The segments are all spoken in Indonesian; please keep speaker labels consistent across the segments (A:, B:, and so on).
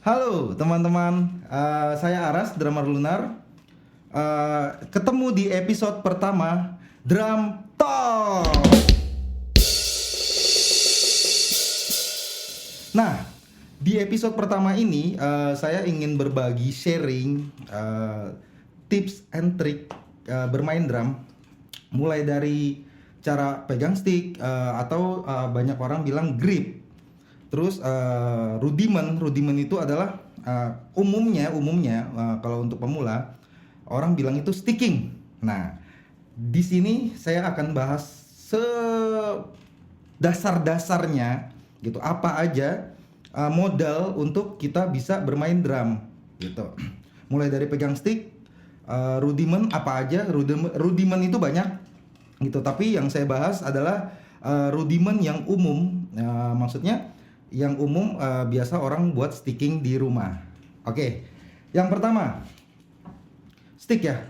A: Halo teman-teman, saya Aras, drummer Lunar. Ketemu di episode pertama Drum Talk. Nah, di episode pertama ini saya ingin berbagi sharing tips and trick bermain drum, mulai dari cara pegang stick atau banyak orang bilang grip. Terus rudiment itu adalah umumnya kalau untuk pemula orang bilang itu sticking. Nah, di sini saya akan bahas dasar-dasarnya gitu. Apa aja modal untuk kita bisa bermain drum gitu. Mulai dari pegang stick, rudiment apa aja. Rudiment itu banyak gitu. Tapi yang saya bahas adalah rudiment yang umum. Maksudnya yang umum biasa orang buat sticking di rumah. Oke, yang pertama stick ya.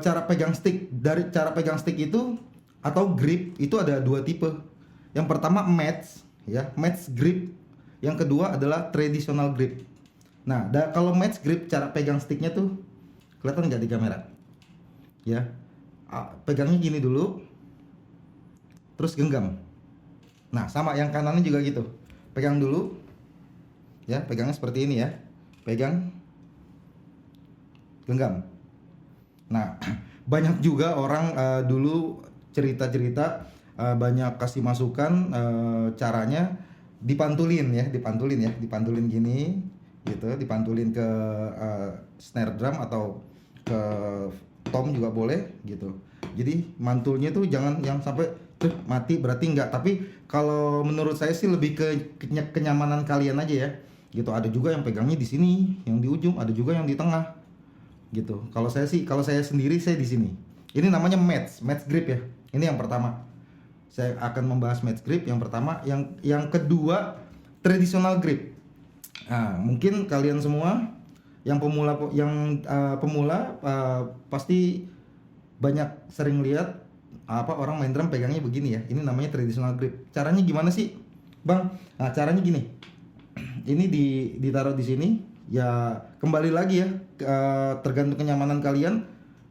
A: Cara pegang stick, dari cara pegang stick itu atau grip itu ada dua tipe. Yang pertama match ya, match grip. Yang kedua adalah traditional grip. Nah, kalau match grip cara pegang sticknya tuh kelihatan nggak di kamera? Ya, pegangnya gini dulu, terus genggam. Nah, sama yang kanannya juga gitu. Pegang dulu. Ya, pegangnya seperti ini ya. Pegang, genggam. Nah, banyak juga orang dulu cerita-cerita banyak kasih masukan caranya dipantulin gini gitu, dipantulin ke snare drum atau ke tom juga boleh gitu. Jadi mantulnya tuh jangan yang sampai mati, berarti enggak. Tapi kalau menurut saya sih lebih ke kenyamanan kalian aja ya gitu. Ada juga yang pegangnya di sini, yang di ujung, ada juga yang di tengah gitu. Kalau saya sendiri saya di sini. Ini namanya match grip ya. Ini yang pertama. Saya akan membahas match grip yang pertama. Yang kedua traditional grip. Nah, mungkin kalian semua yang pemula pasti banyak sering lihat orang main drum pegangnya begini ya. Ini namanya traditional grip. Caranya gimana sih, Bang? Nah, caranya gini. Ini ditaruh di sini. Ya, kembali lagi ya, tergantung kenyamanan kalian.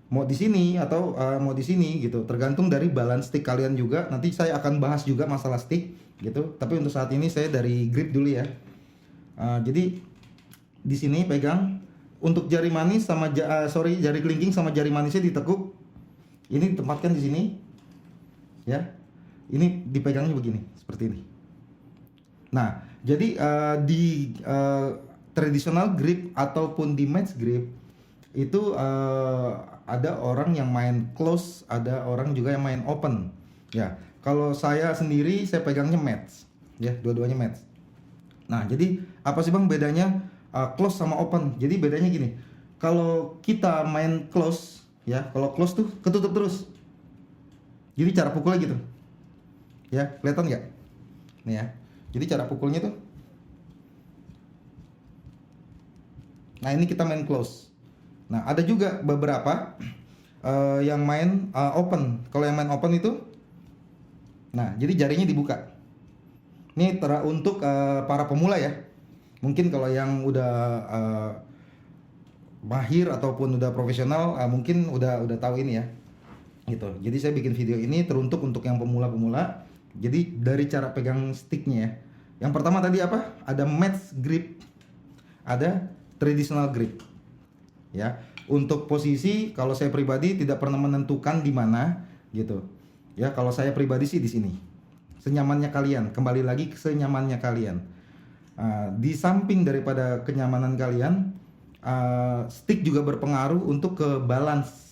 A: Mau di sini atau mau di sini gitu. Tergantung dari balance stick kalian juga. Nanti saya akan bahas juga masalah stick gitu. Tapi untuk saat ini saya dari grip dulu ya. Jadi di sini pegang. Untuk jari manis sama jari kelingking sama jari manisnya ditekuk. Ini ditempatkan di sini. Ya, ini dipegangnya begini, seperti ini. Nah, jadi di traditional grip ataupun di match grip itu ada orang yang main close, ada orang juga yang main open. Ya, kalau saya sendiri saya pegangnya match, ya, dua-duanya match. Nah, jadi apa sih Bang bedanya close sama open? Jadi bedanya gini, kalau kita main close, ya, kalau close tuh ketutup terus. Jadi cara pukulnya gitu. Ya, kelihatan nggak? Nih ya. Jadi cara pukulnya tuh. Nah, ini kita main close. Nah, ada juga beberapa yang main open. Kalau yang main open itu, nah, jadi jarinya dibuka. Ini untuk para pemula ya. Mungkin kalau yang udah mahir ataupun udah profesional, mungkin udah tahu ini ya. Gitu. Jadi saya bikin video ini teruntuk untuk yang pemula-pemula. Jadi dari cara pegang sticknya ya. Yang pertama tadi apa? Ada match grip, ada traditional grip. Ya. Untuk posisi kalau saya pribadi tidak pernah menentukan di mana gitu. Ya, kalau saya pribadi sih di sini. Senyamannya kalian. Kembali lagi ke senyamannya kalian. Di samping daripada kenyamanan kalian, stick juga berpengaruh untuk ke balance.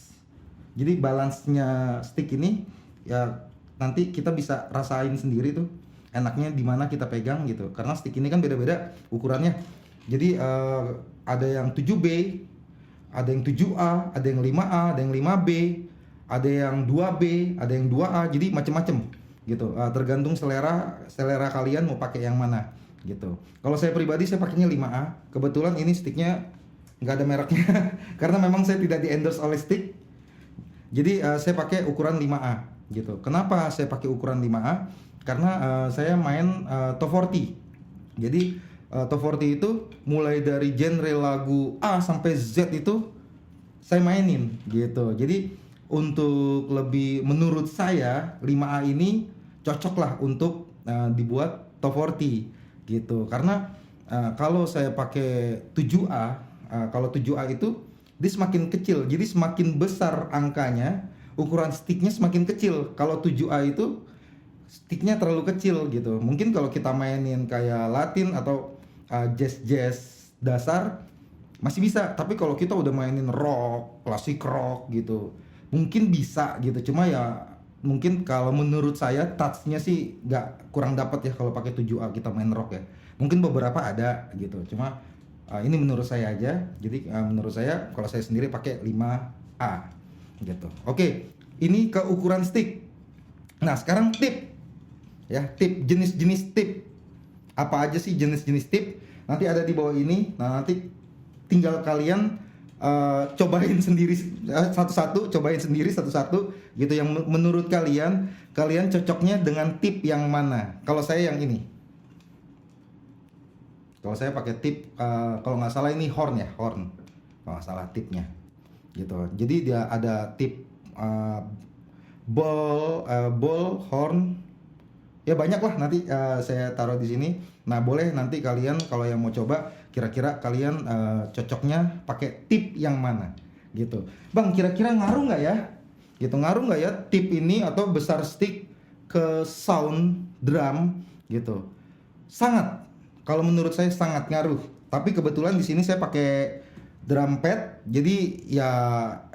A: Jadi balance-nya stick ini ya nanti kita bisa rasain sendiri tuh enaknya di mana kita pegang gitu. Karena stick ini kan beda-beda ukurannya. Jadi ada yang 7B, ada yang 7A, ada yang 5A, ada yang 5B, ada yang 2B, ada yang 2A. Jadi macem-macem gitu. Tergantung selera kalian mau pakai yang mana gitu. Kalau saya pribadi saya pakainya 5A. Kebetulan ini sticknya nggak ada mereknya karena memang saya tidak di endorse oleh stick. Jadi saya pakai ukuran 5A gitu. Kenapa saya pakai ukuran 5A? Karena saya main top 40. Jadi Top 40 itu mulai dari genre lagu A sampai Z itu saya mainin gitu. Jadi untuk lebih, menurut saya 5A ini cocok lah untuk dibuat top 40 gitu. Karena kalau saya pakai 7A, kalau 7A itu dia semakin kecil, jadi semakin besar angkanya, ukuran sticknya semakin kecil. Kalau 7A itu sticknya terlalu kecil gitu. Mungkin kalau kita mainin kayak Latin atau jazz dasar masih bisa, tapi kalau kita udah mainin rock, klasik rock gitu, mungkin bisa gitu. Cuma ya mungkin kalau menurut saya touchnya sih nggak, kurang dapat ya kalau pakai 7A kita main rock ya. Mungkin beberapa ada gitu, cuma ini menurut saya aja. Jadi menurut saya kalau saya sendiri pakai 5A gitu. Oke, ini ke ukuran stick. Nah sekarang tip ya, tip, jenis-jenis tip. Apa aja sih jenis-jenis tip? Nanti ada di bawah ini. Nah nanti tinggal kalian cobain sendiri satu-satu, cobain sendiri satu-satu gitu, yang menurut kalian cocoknya dengan tip yang mana. Kalau saya yang ini, kalau saya pakai tip kalau nggak salah ini horn ya, horn kalau nggak salah tipnya gitu. Jadi dia ada tip ball, horn, ya banyak lah. Nanti saya taruh di sini. Nah boleh nanti kalian kalau yang mau coba, kira-kira kalian cocoknya pakai tip yang mana gitu. Bang, kira-kira ngaruh nggak ya gitu, ngaruh nggak ya tip ini atau besar stick ke sound drum gitu? Sangat, kalau menurut saya sangat ngaruh. Tapi kebetulan di sini saya pakai drum pad, jadi ya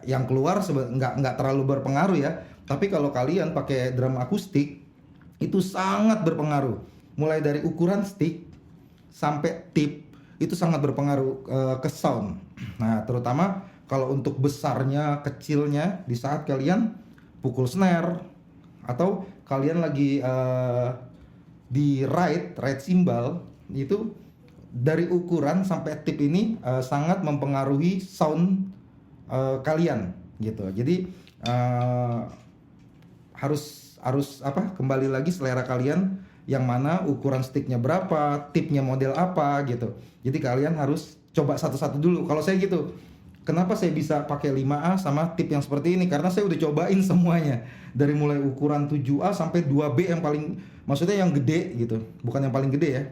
A: yang keluar nggak terlalu berpengaruh ya. Tapi kalau kalian pakai drum akustik itu sangat berpengaruh. Mulai dari ukuran stick sampai tip itu sangat berpengaruh ke sound. Nah, terutama kalau untuk besarnya, kecilnya di saat kalian pukul snare atau kalian lagi di ride cymbal, itu dari ukuran sampai tip ini sangat mempengaruhi sound kalian gitu. Jadi harus apa, kembali lagi selera kalian, yang mana ukuran sticknya berapa, tipnya model apa gitu. Jadi kalian harus coba satu-satu dulu. Kalau saya gitu, kenapa saya bisa pakai 5A sama tip yang seperti ini? Karena saya udah cobain semuanya, dari mulai ukuran 7A sampai 2B yang paling, maksudnya yang gede gitu, bukan yang paling gede ya,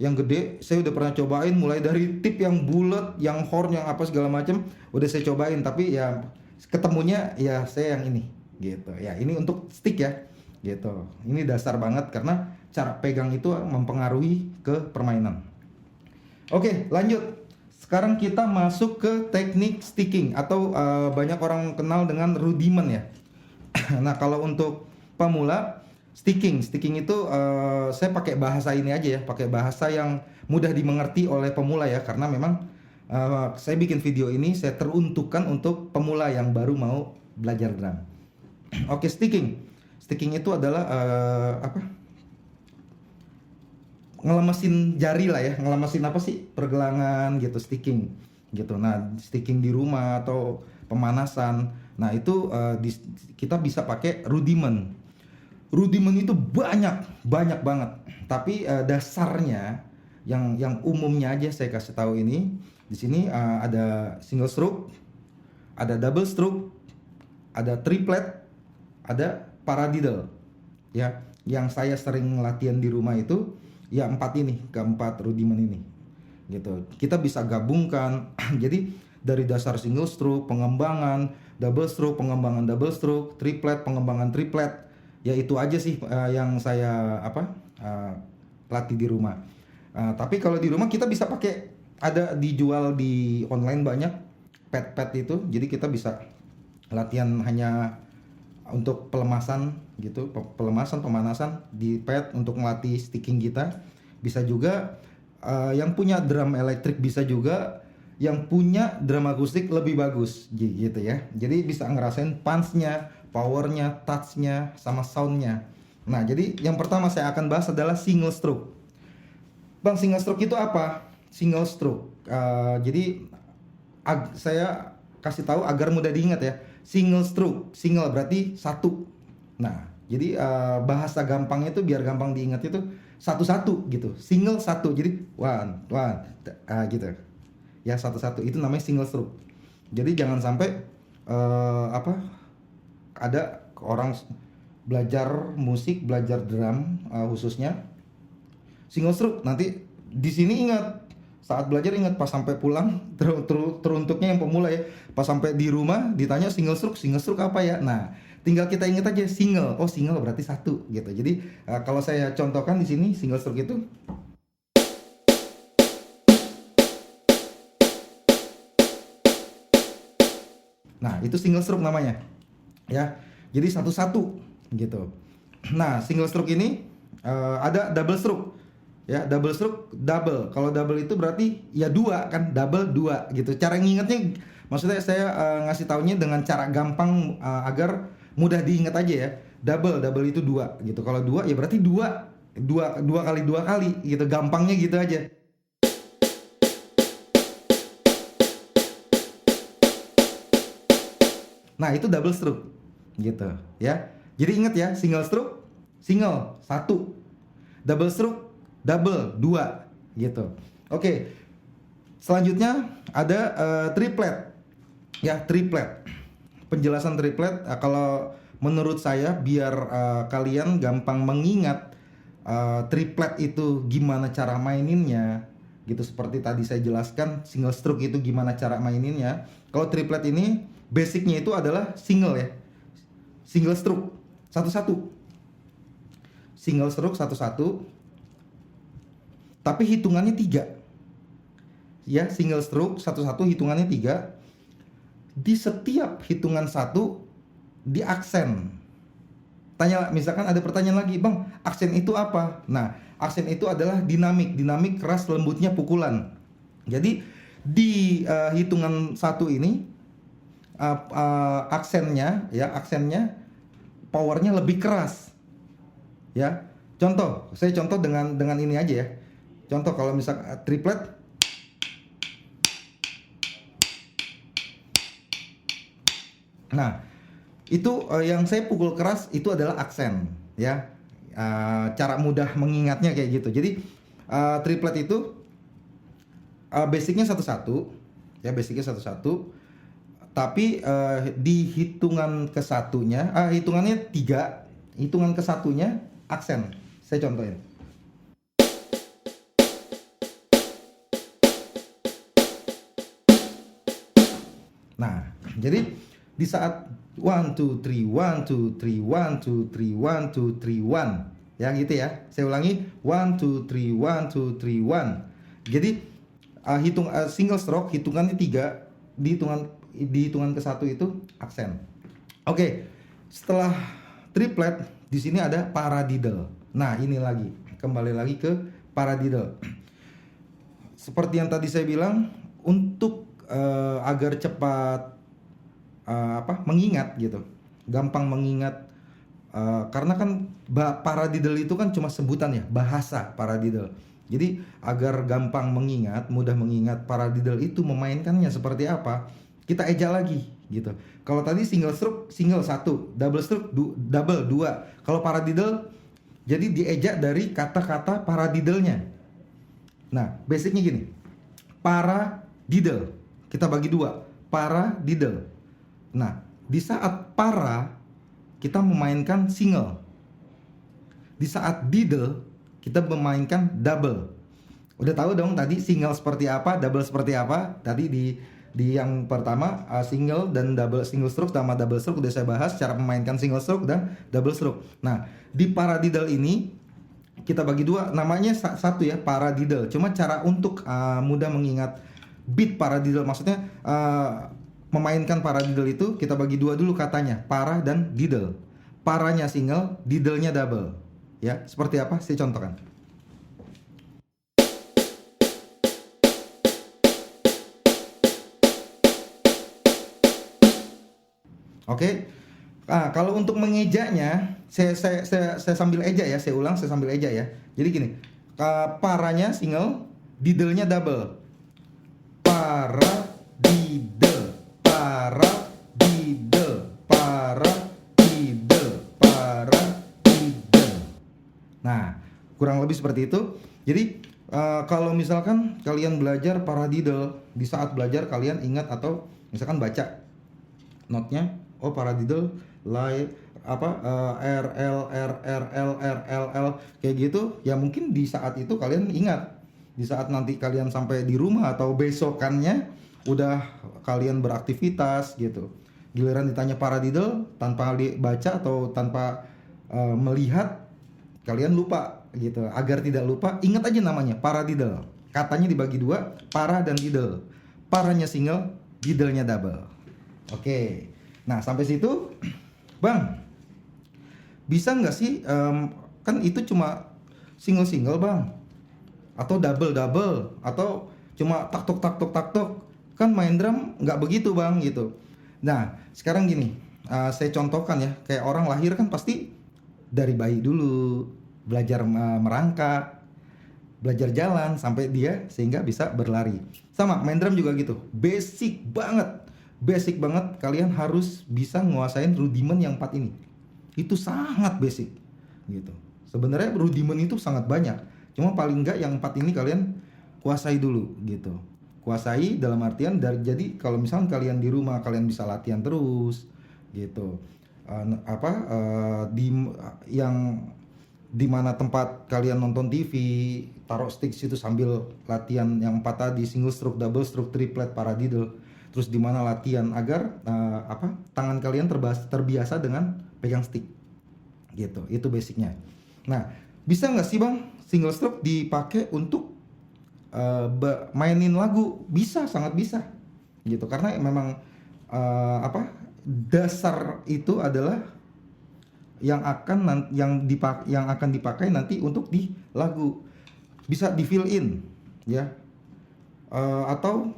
A: yang gede saya udah pernah cobain. Mulai dari tip yang bulat, yang horn, yang apa segala macam udah saya cobain. Tapi ya ketemunya ya saya yang ini gitu ya. Ini untuk stick ya gitu. Ini dasar banget karena cara pegang itu mempengaruhi ke permainan. Oke, lanjut. Sekarang kita masuk ke teknik sticking atau banyak orang kenal dengan rudiment ya. Nah, kalau untuk pemula sticking itu saya pakai bahasa ini aja ya, pakai bahasa yang mudah dimengerti oleh pemula ya, karena memang saya bikin video ini saya teruntukkan untuk pemula yang baru mau belajar drum. Oke, sticking itu adalah ngelemesin jari lah ya, ngelemesin apa sih, pergelangan gitu, sticking gitu. Nah, sticking di rumah atau pemanasan, nah itu kita bisa pakai rudiment. Rudiment itu banyak banget, tapi dasarnya yang umumnya aja saya kasih tahu ini. Di sini ada single stroke, ada double stroke, ada triplet, ada paradiddle ya. Yang saya sering latihan di rumah itu ya keempat rudiment ini gitu. Kita bisa gabungkan jadi dari dasar single stroke, pengembangan double stroke, pengembangan double stroke, triplet, pengembangan triplet, ya itu aja sih yang saya latih di rumah. Tapi kalau di rumah kita bisa pakai, ada dijual di online banyak pad itu, jadi kita bisa latihan hanya untuk pelemasan gitu, pemanasan di pad untuk melatih sticking kita. Bisa juga yang punya drum elektrik, bisa juga yang punya drum akustik lebih bagus gitu ya. Jadi bisa ngerasain punch-nya, power-nya, touch-nya, sama sound-nya. Nah, jadi yang pertama saya akan bahas adalah single stroke. Bang, single stroke itu apa? Single stroke. Jadi saya kasih tahu agar mudah diingat ya. Single stroke, single berarti satu. Nah, jadi bahasa gampangnya itu biar gampang diingat itu, satu-satu gitu, single satu. Jadi one one gitu. Ya satu-satu itu namanya single stroke. Jadi jangan sampai apa ada orang belajar musik, belajar drum khususnya single stroke. Nanti di sini ingat, saat belajar ingat, pas sampai pulang teruntuknya yang pemula ya, pas sampai di rumah ditanya single stroke apa ya. Nah, tinggal kita ingat aja single. Oh, single berarti satu gitu. Jadi kalau saya contohkan di sini single stroke itu, nah itu single stroke namanya ya. Jadi satu-satu gitu. Nah, single stroke ini ada double stroke ya. Double stroke, double. Kalau double itu berarti ya dua kan, double dua gitu. Cara ngingetnya, maksudnya saya ngasih taunya dengan cara gampang agar mudah diingat aja ya. Double itu dua gitu. Kalau dua ya berarti dua kali gitu. Gampangnya gitu aja. Nah, itu double stroke gitu ya. Jadi ingat ya, single stroke single satu, double stroke double dua gitu. Oke. Selanjutnya ada triplet. Ya, triplet. Penjelasan triplet kalau menurut saya biar kalian gampang mengingat triplet itu gimana cara maininnya gitu, seperti tadi saya jelaskan single stroke itu gimana cara maininnya. Kalau triplet ini basicnya itu adalah single ya, single stroke satu-satu, single stroke satu-satu, tapi hitungannya 3 ya. Single stroke satu-satu hitungannya 3. Di setiap hitungan 1 di aksen. Tanya, misalkan ada pertanyaan lagi, Bang, aksen itu apa? Nah, aksen itu adalah dinamik keras lembutnya pukulan. Jadi di hitungan 1 ini aksennya powernya lebih keras ya. Saya contoh dengan ini aja ya. Contoh kalau misal triplet, nah itu yang saya pukul keras itu adalah aksen ya. Cara mudah mengingatnya kayak gitu. Jadi triplet itu basicnya satu-satu ya, basicnya satu-satu. Tapi di hitungan kesatunya, hitungannya 3, hitungan kesatunya aksen. Saya contohin. Nah, jadi di saat 1 2 3 1 2 3 1 2 3 1 2 3 1 ya gitu ya. Saya ulangi 1 2 3 1 2 3 1. Jadi single stroke hitungannya 3, di hitungan ke-1 itu aksen. Oke. Setelah triplet di sini ada paradiddle. Nah, ini lagi, kembali lagi ke paradiddle. Seperti yang tadi saya bilang, untuk agar cepat mengingat gitu, gampang mengingat, karena kan paradiddle itu kan cuma sebutan ya, bahasa paradiddle. Jadi agar gampang mengingat, mudah mengingat paradiddle itu memainkannya seperti apa, kita ejak lagi gitu. Kalau tadi single stroke single 1, double stroke double 2. Kalau paradiddle jadi diejak dari kata-kata paradiddle-nya. Nah, basicnya gini. Paradiddle kita bagi 2, paradiddle. Nah, di saat para kita memainkan single. Di saat diddle kita memainkan double. Udah tahu dong tadi single seperti apa, double seperti apa. Tadi di yang pertama single dan double, single stroke sama double stroke udah saya bahas cara memainkan single stroke dan double stroke. Nah, di paradiddle ini kita bagi 2, namanya satu ya, paradiddle. Cuma cara untuk mudah mengingat beat paradiddle, maksudnya memainkan paradiddle itu kita bagi 2 dulu katanya, para dan diddle. Paranya single, diddle-nya double. Ya, seperti apa? Saya contohkan. Oke. Nah, kalau untuk mengejaknya, saya sambil eja ya, saya ulang, saya sambil eja ya. Jadi gini, paranya single, diddle-nya double. Paradiddle, paradiddle, paradiddle, paradiddle. Nah, kurang lebih seperti itu. Jadi kalau misalkan kalian belajar paradiddle, di saat belajar kalian ingat atau misalkan baca notnya, oh paradiddle R L R R L R L L kayak gitu ya, mungkin di saat itu kalian ingat. Di saat nanti kalian sampai di rumah atau besokannya udah kalian beraktivitas gitu, giliran ditanya paradiddle tanpa baca atau tanpa melihat, kalian lupa gitu. Agar tidak lupa, ingat aja namanya paradiddle. Katanya dibagi dua, para dan diddle. Paranya single, diddle-nya double. Oke, nah sampai situ Bang, bisa nggak sih kan itu cuma single Bang, atau double atau cuma tak tok, kan main drum nggak begitu Bang gitu. Nah sekarang gini, saya contohkan ya, kayak orang lahir kan pasti dari bayi dulu belajar merangkak, belajar jalan sampai dia sehingga bisa berlari. Sama main drum juga gitu, basic banget kalian harus bisa nguasain rudiment yang 4 ini. Itu sangat basic gitu. Sebenarnya rudiment itu sangat banyak, cuma paling enggak yang 4 ini kalian kuasai dulu gitu. Kuasai dalam artian jadi kalau misalkan kalian di rumah kalian bisa latihan terus gitu. Yang di mana tempat kalian nonton TV, taruh stick situ sambil latihan yang 4 tadi, single stroke, double stroke, triplet, paradiddle. Terus di mana latihan agar tangan kalian terbiasa dengan pegang stick gitu. Itu basicnya. Nah bisa nggak sih Bang single stroke dipakai untuk mainin lagu? Bisa, sangat bisa gitu, karena memang dasar itu adalah yang akan dipakai nanti untuk di lagu. Bisa di fill in ya, atau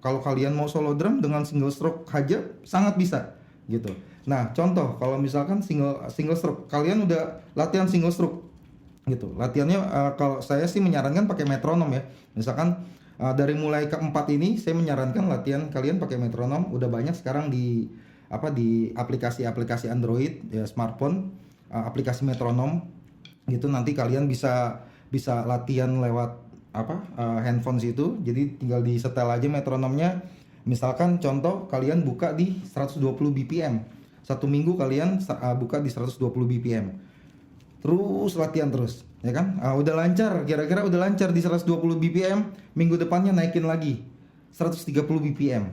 A: kalau kalian mau solo drum dengan single stroke aja sangat bisa gitu. Nah contoh kalau misalkan single stroke, kalian udah latihan single stroke gitu, latihannya kalau saya sih menyarankan pakai metronom ya. Misalkan dari mulai keempat ini saya menyarankan latihan kalian pakai metronom. Udah banyak sekarang di aplikasi-aplikasi Android ya, smartphone, aplikasi metronom gitu. Nanti kalian bisa latihan lewat handphone situ. Jadi tinggal di setel aja metronomnya. Misalkan contoh kalian buka di 120 BPM, satu minggu kalian buka di 120 BPM, terus latihan terus ya kan. Udah lancar, kira-kira udah lancar di 120 BPM, minggu depannya naikin lagi 130 BPM,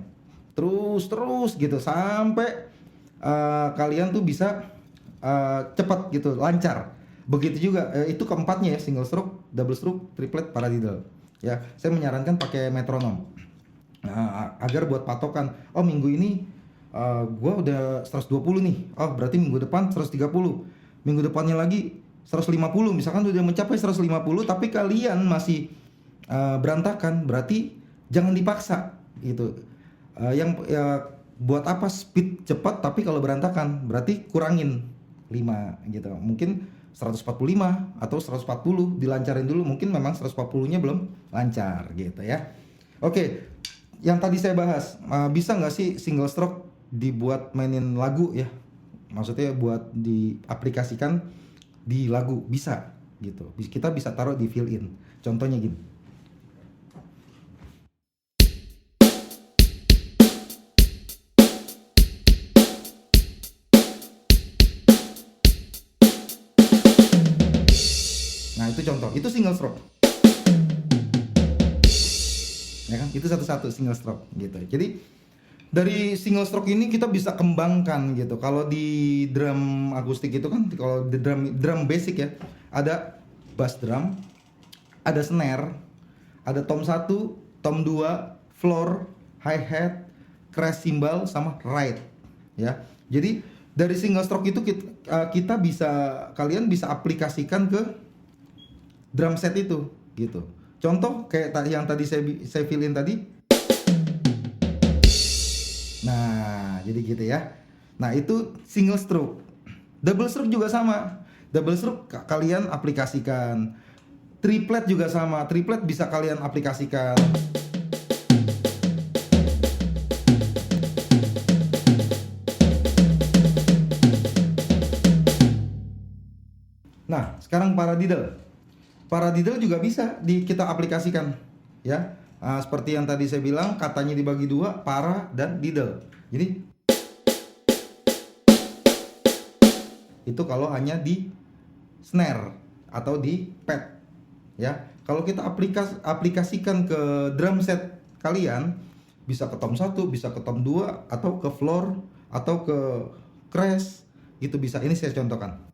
A: terus gitu sampai kalian tuh bisa cepat gitu, lancar. Begitu juga itu keempatnya ya, single stroke, double stroke, triplet, paradiddle ya. Saya menyarankan pakai metronom agar buat patokan, oh minggu ini gua udah 120 nih, oh berarti minggu depan 130, minggu depannya lagi 150. Misalkan udah mencapai 150 tapi kalian masih berantakan, berarti jangan dipaksa gitu. Buat apa speed cepat tapi kalau berantakan, berarti kurangin 5 gitu. Mungkin 145 atau 140 dilancarin dulu, mungkin memang 140-nya belum lancar gitu ya. Oke, yang tadi saya bahas, bisa nggak sih single stroke dibuat mainin lagu ya? Maksudnya buat diaplikasikan di lagu, bisa gitu. Kita bisa taruh di fill in. Contohnya gini. Nah itu contoh, itu single stroke ya kan, itu satu-satu single stroke gitu. Jadi dari single stroke ini kita bisa kembangkan gitu. Kalau di drum akustik itu kan, kalau di drum basic ya, ada bass drum, ada snare, ada tom 1, tom 2, floor, hi-hat, crash cymbal, sama ride ya. Jadi dari single stroke itu kita bisa, kalian bisa aplikasikan ke drum set itu gitu. Contoh kayak yang tadi saya fill in tadi. Nah, jadi gitu ya. Nah, itu single stroke. Double stroke juga sama. Double stroke kalian aplikasikan. Triplet juga sama. Triplet bisa kalian aplikasikan. Nah, sekarang paradiddle. Paradiddle juga bisa kita aplikasikan, ya. Seperti yang tadi saya bilang, katanya dibagi dua, para dan diddle. Jadi itu kalau hanya di snare atau di pad, ya. Kalau kita aplikasikan ke drum set kalian, bisa ke tom 1, bisa ke tom 2, atau ke floor, atau ke crash, itu bisa. Ini saya contohkan.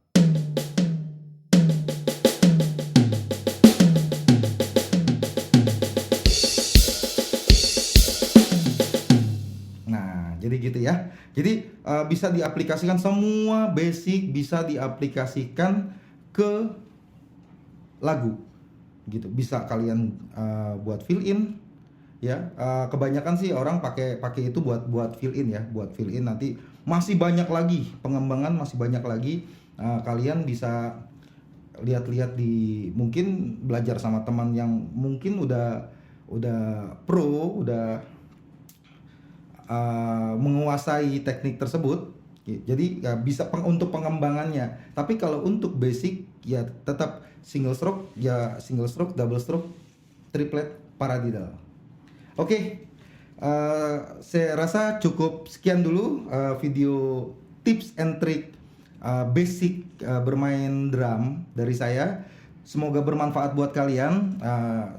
A: Nah, jadi gitu ya. Jadi bisa diaplikasikan semua basic, bisa diaplikasikan ke lagu, gitu. Bisa kalian buat fill in, ya. Kebanyakan sih orang pakai itu buat fill in, ya, buat fill in. Nanti masih banyak lagi pengembangan, masih banyak lagi. Kalian bisa lihat-lihat mungkin belajar sama teman yang mungkin udah pro, udah menguasai teknik tersebut. Jadi ya bisa untuk pengembangannya. Tapi kalau untuk basic ya tetap single stroke, ya single stroke, double stroke, triplet, paradiddle. Oke, saya rasa cukup sekian dulu video tips and trick basic bermain drum dari saya. Semoga bermanfaat buat kalian.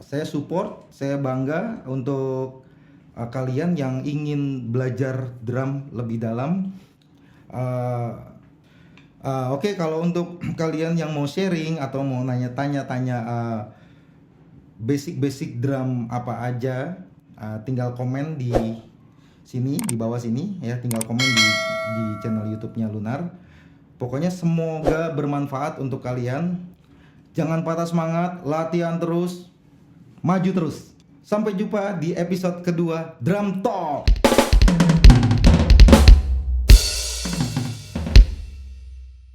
A: Saya support, saya bangga untuk kalian yang ingin belajar drum lebih dalam. Oke, kalau untuk kalian yang mau sharing atau mau tanya-tanya basic drum apa aja, tinggal komen di sini, di bawah sini, ya. Tinggal komen di channel YouTube-nya Lunar. Pokoknya semoga bermanfaat untuk kalian. Jangan patah semangat, latihan terus, maju terus. Sampai jumpa di episode kedua Drum Talk.